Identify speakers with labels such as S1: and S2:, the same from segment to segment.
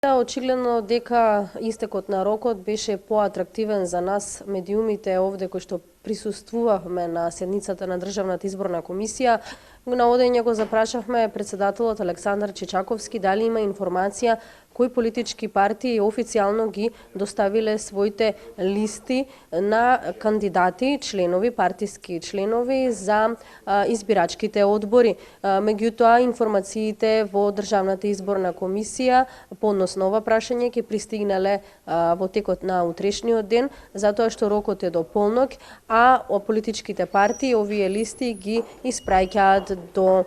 S1: Очигледно дека истекот на рокот беше поатрактивен за нас медиумите овде кои што присуствувавме на седницата на Државната изборна комисија. На одење го запрашавме председателот Александар Чичаковски дали има информација кои политички партии официјално ги доставиле своите листи на кандидати, членови, партиски членови за избирачките одбори. Меѓутоа, информациите во Државната изборна комисија по однос на ова прашање ќе пристигнале во текот на утрешниот ден, затоа што рокот е до полнок, а политичките партии овие листи ги испраќаат до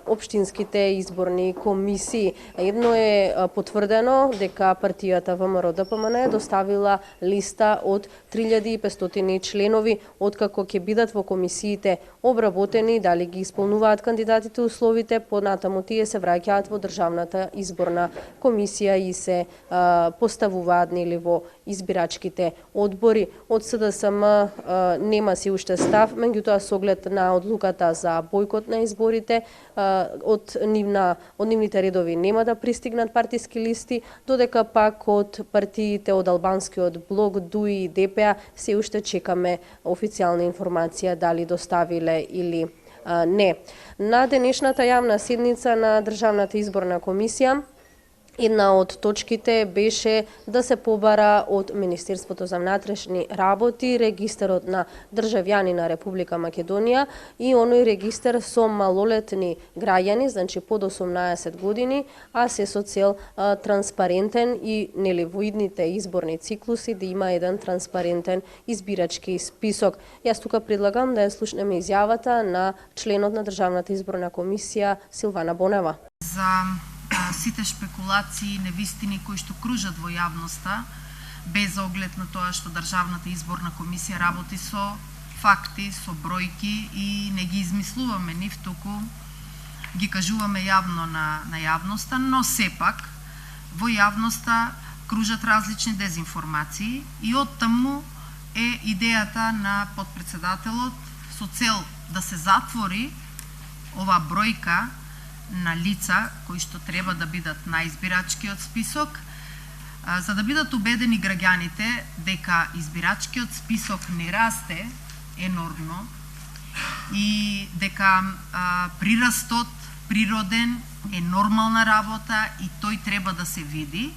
S1: општинските изборни комисии. Едно е потврдено дека партијата ВМРО-ДПМН доставила листа од 3500 членови, откако ќе бидат во комисиите обработени, дали ги исполнуваат кандидатите условите, понатаму тие се враќаат во Државната изборна комисија и се поставуваат нели во избирачките одбори. Од СДСМ нема си уште став, меѓутоа со оглед на одлуката за бојкот на изборите, од нивните редови нема да пристигнат партиски листи, додека пак од партиите од албанскиот блок, ДУИ и ДПА се уште чекаме официјална информација дали доставиле или не. На денешната јавна седница на Државната изборна комисија една од точките беше да се побара од Министерството за внатрешни работи регистарот на државјани на Република Македонија и оној регистар со малолетни граѓани, значи под 18 години, а се со цел транспарентен и нели во идните изборни циклуси да има еден транспарентен избирачки список. Јас тука предлагам да ја слушнеме изјавата на членот на Државната изборна комисија Силвана Бонева.
S2: Сите шпекулации, невистини кои што кружат во јавноста, без оглед на тоа што Државната изборна комисија работи со факти, со бројки и не ги измислуваме нив, туку ги кажуваме јавно на јавноста, но сепак во јавноста кружат различни дезинформации и оттаму е идејата на подпредседателот со цел да се затвори ова бројка на лица кои што треба да бидат на избирачкиот список, за да бидат убедени граѓаните дека избирачкиот список не расте енормно и дека прирастот природен е нормална работа и тој треба да се види.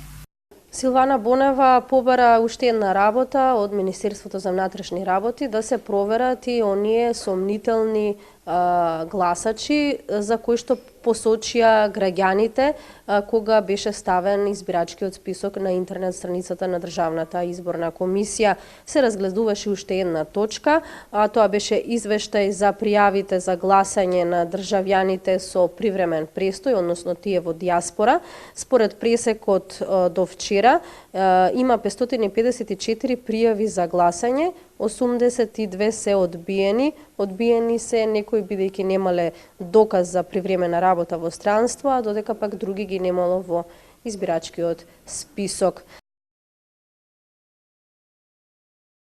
S1: Силвана Бонева побара уште една работа од Министерството за внатрешни работи да се проверат и оние сомнителни гласачи за кои што посочија граѓаните кога беше ставен избирачкиот список на интернет страницата на Државната изборна комисија. Се разгледуваше уште една точка, а тоа беше извештај за пријавите за гласање на државјаните со привремен престој, односно тие во диаспора. Според пресекот до вчера има 554 пријави за гласање, 82 се одбиени. Одбиени се некои бидејќи немале доказ за привремена работа во странство, а додека пак други ги немало во избирачкиот список.